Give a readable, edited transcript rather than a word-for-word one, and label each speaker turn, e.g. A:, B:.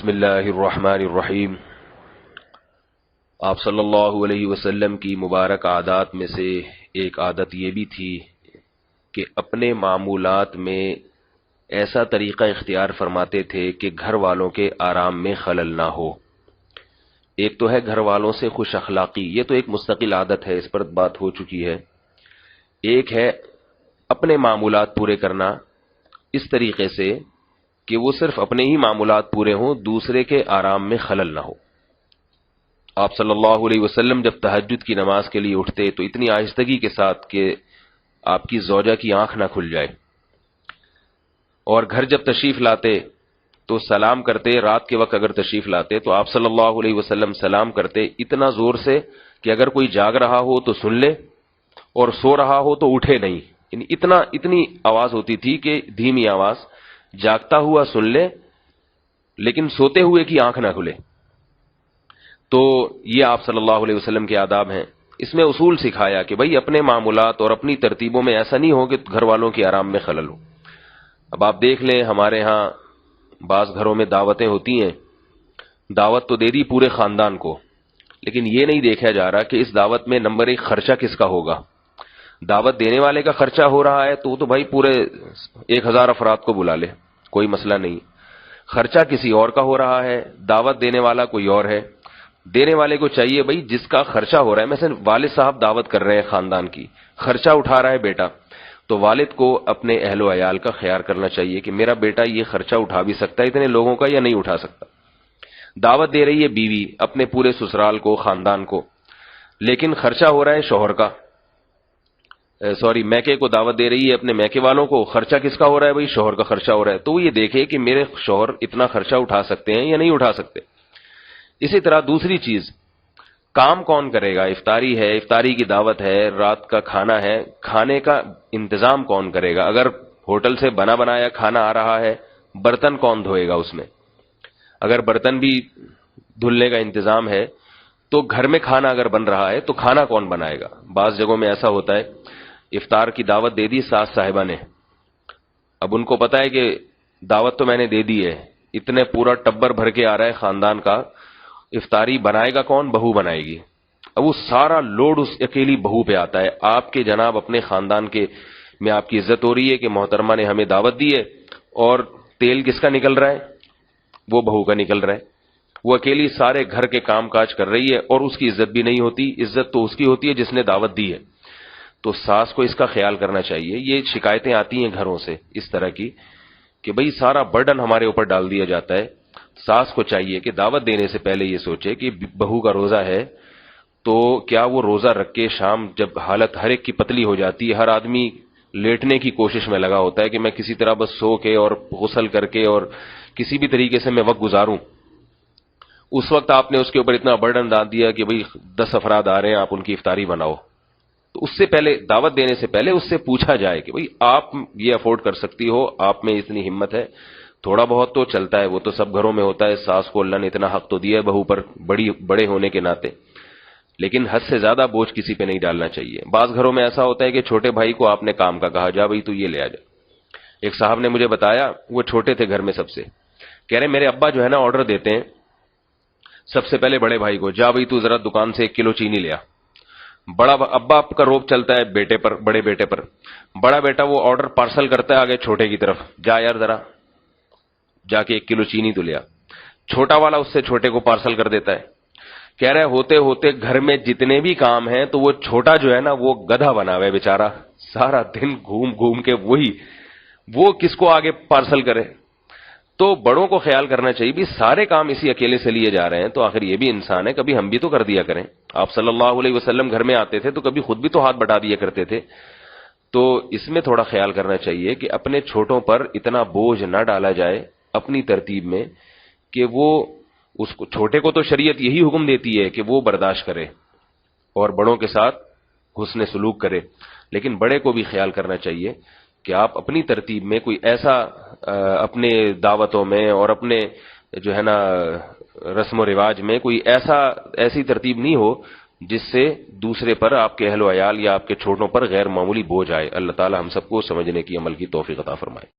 A: بسم اللہ الرحمن الرحیم۔ آپ صلی اللہ علیہ وسلم کی مبارک عادات میں سے ایک عادت یہ بھی تھی کہ اپنے معمولات میں ایسا طریقہ اختیار فرماتے تھے کہ گھر والوں کے آرام میں خلل نہ ہو۔ ایک تو ہے گھر والوں سے خوش اخلاقی، یہ تو ایک مستقل عادت ہے، اس پر بات ہو چکی ہے۔ ایک ہے اپنے معمولات پورے کرنا اس طریقے سے کہ وہ صرف اپنے ہی معمولات پورے ہوں، دوسرے کے آرام میں خلل نہ ہو۔ آپ صلی اللہ علیہ وسلم جب تہجد کی نماز کے لیے اٹھتے تو اتنی آہستگی کے ساتھ کہ آپ کی زوجہ کی آنکھ نہ کھل جائے، اور گھر جب تشریف لاتے تو سلام کرتے۔ رات کے وقت اگر تشریف لاتے تو آپ صلی اللہ علیہ وسلم سلام کرتے اتنا زور سے کہ اگر کوئی جاگ رہا ہو تو سن لے اور سو رہا ہو تو اٹھے نہیں، یعنی اتنی آواز ہوتی تھی کہ دھیمی آواز، جاگتا ہوا سن لے لیکن سوتے ہوئے کی آنکھ نہ کھلے۔ تو یہ آپ صلی اللہ علیہ وسلم کے آداب ہیں۔ اس میں اصول سکھایا کہ بھئی اپنے معمولات اور اپنی ترتیبوں میں ایسا نہیں ہو کہ گھر والوں کے آرام میں خلل ہو۔ اب آپ دیکھ لیں، ہمارے ہاں بعض گھروں میں دعوتیں ہوتی ہیں، دعوت تو دے دی پورے خاندان کو، لیکن یہ نہیں دیکھا جا رہا کہ اس دعوت میں نمبر ایک خرچہ کس کا ہوگا۔ دعوت دینے والے کا خرچہ ہو رہا ہے تو وہ تو بھائی پورے 1000 افراد کو بلا لے، کوئی مسئلہ نہیں۔ خرچہ کسی اور کا ہو رہا ہے، دعوت دینے والا کوئی اور ہے۔ دینے والے کو چاہیے بھئی جس کا خرچہ ہو رہا ہے، مثلا والد صاحب دعوت کر رہے ہیں خاندان کی، خرچہ اٹھا رہا ہے بیٹا، تو والد کو اپنے اہل و عیال کا خیال کرنا چاہیے کہ میرا بیٹا یہ خرچہ اٹھا بھی سکتا ہے اتنے لوگوں کا یا نہیں اٹھا سکتا۔ دعوت دے رہی ہے بیوی اپنے پورے سسرال کو، خاندان کو، لیکن خرچہ ہو رہا ہے شوہر کا، میکے کو دعوت دے رہی ہے اپنے میکے والوں کو، خرچہ کس کا ہو رہا ہے بھئی شوہر کا خرچہ ہو رہا ہے۔ تو وہ یہ دیکھے کہ میرے شوہر اتنا خرچہ اٹھا سکتے ہیں یا نہیں اٹھا سکتے۔ اسی طرح دوسری چیز، کام کون کرے گا؟ افطاری ہے، افطاری کی دعوت ہے، رات کا کھانا ہے، کھانے کا انتظام کون کرے گا؟ اگر ہوٹل سے بنا بنایا کھانا آ رہا ہے، برتن کون دھوئے گا اس میں؟ اگر برتن بھی دھلنے کا انتظام ہے تو گھر میں کھانا اگر بن رہا ہے تو کھانا کون بنائے گا؟ بعض جگہوں میں ایسا ہوتا ہے، افطار کی دعوت دے دی ساس صاحبہ نے، اب ان کو پتا ہے کہ دعوت تو میں نے دے دی ہے، اتنے پورا ٹبر بھر کے آ رہا ہے خاندان کا، افطاری بنائے گا کون؟ بہو بنائے گی۔ اب وہ سارا لوڈ اس اکیلی بہو پہ آتا ہے۔ آپ کے جناب اپنے خاندان کے میں آپ کی عزت ہو رہی ہے کہ محترمہ نے ہمیں دعوت دی ہے، اور تیل کس کا نکل رہا ہے؟ وہ بہو کا نکل رہا ہے۔ وہ اکیلی سارے گھر کے کام کاج کر رہی ہے اور اس کی عزت بھی نہیں ہوتی۔ عزت تو اس کی ہوتی ہے جس نے دعوت دی ہے۔ تو ساس کو اس کا خیال کرنا چاہیے۔ یہ شکایتیں آتی ہیں گھروں سے اس طرح کی کہ بھئی سارا برڈن ہمارے اوپر ڈال دیا جاتا ہے۔ ساس کو چاہیے کہ دعوت دینے سے پہلے یہ سوچے کہ بہو کا روزہ ہے تو کیا وہ روزہ رکھ کے شام جب حالت ہر ایک کی پتلی ہو جاتی ہے، ہر آدمی لیٹنے کی کوشش میں لگا ہوتا ہے کہ میں کسی طرح بس سو کے اور غسل کر کے اور کسی بھی طریقے سے میں وقت گزاروں، اس وقت آپ نے اس کے اوپر اتنا برڈن ڈال دیا کہ بھئی 10 افراد آ رہے ہیں، آپ ان کی افطاری بناؤ۔ تو اس سے پہلے، دعوت دینے سے پہلے اس سے پوچھا جائے کہ بھئی آپ یہ افورڈ کر سکتی ہو، آپ میں اتنی ہمت ہے، تھوڑا بہت تو چلتا ہے، وہ تو سب گھروں میں ہوتا ہے، ساس کو اللہ نے اتنا حق تو دیا ہے بہو پر بڑے ہونے کے ناطے، لیکن حد سے زیادہ بوجھ کسی پہ نہیں ڈالنا چاہیے۔ بعض گھروں میں ایسا ہوتا ہے کہ چھوٹے بھائی کو آپ نے کام کا کہا، جا بھئی تو یہ لے آ جا۔ ایک صاحب نے مجھے بتایا، وہ چھوٹے تھے گھر میں سب سے، کہہ رہے میرے ابا جو ہے نا آرڈر دیتے ہیں سب سے پہلے بڑے بھائی کو، جا بھئی تو ذرا دکان سے 1 کلو چینی لے آ۔ بڑا ابا کا روب چلتا ہے بیٹے پر، بڑے بیٹے پر، بڑا بیٹا وہ آرڈر پارسل کرتا ہے آگے چھوٹے کی طرف، جا یار ذرا جا کے 1 کلو چینی تو لیا۔ چھوٹا والا اس سے چھوٹے کو پارسل کر دیتا ہے۔ کہہ رہے ہوتے ہوتے گھر میں جتنے بھی کام ہیں تو وہ چھوٹا جو ہے نا وہ گدھا بنا ہوا ہے بیچارہ، سارا دن گھوم گھوم کے وہ کس کو آگے پارسل کرے۔ تو بڑوں کو خیال کرنا چاہیے بھی سارے کام اسی اکیلے سے لیے جا رہے ہیں تو آخر یہ بھی انسان ہے، کبھی ہم بھی تو کر دیا کریں۔ آپ صلی اللہ علیہ وسلم گھر میں آتے تھے تو کبھی خود بھی تو ہاتھ بٹا دیا کرتے تھے۔ تو اس میں تھوڑا خیال کرنا چاہیے کہ اپنے چھوٹوں پر اتنا بوجھ نہ ڈالا جائے اپنی ترتیب میں کہ وہ اس کو، چھوٹے کو تو شریعت یہی حکم دیتی ہے کہ وہ برداشت کرے اور بڑوں کے ساتھ حسن سلوک کرے، لیکن بڑے کو بھی خیال کرنا چاہیے کہ آپ اپنی ترتیب میں کوئی ایسا اپنے دعوتوں میں اور اپنے جو ہے نا رسم و رواج میں کوئی ایسی ترتیب نہیں ہو جس سے دوسرے پر، آپ کے اہل و عیال یا آپ کے چھوٹوں پر غیر معمولی بوجھ آئے۔ اللہ تعالی ہم سب کو سمجھنے کی، عمل کی توفیق عطا فرمائے۔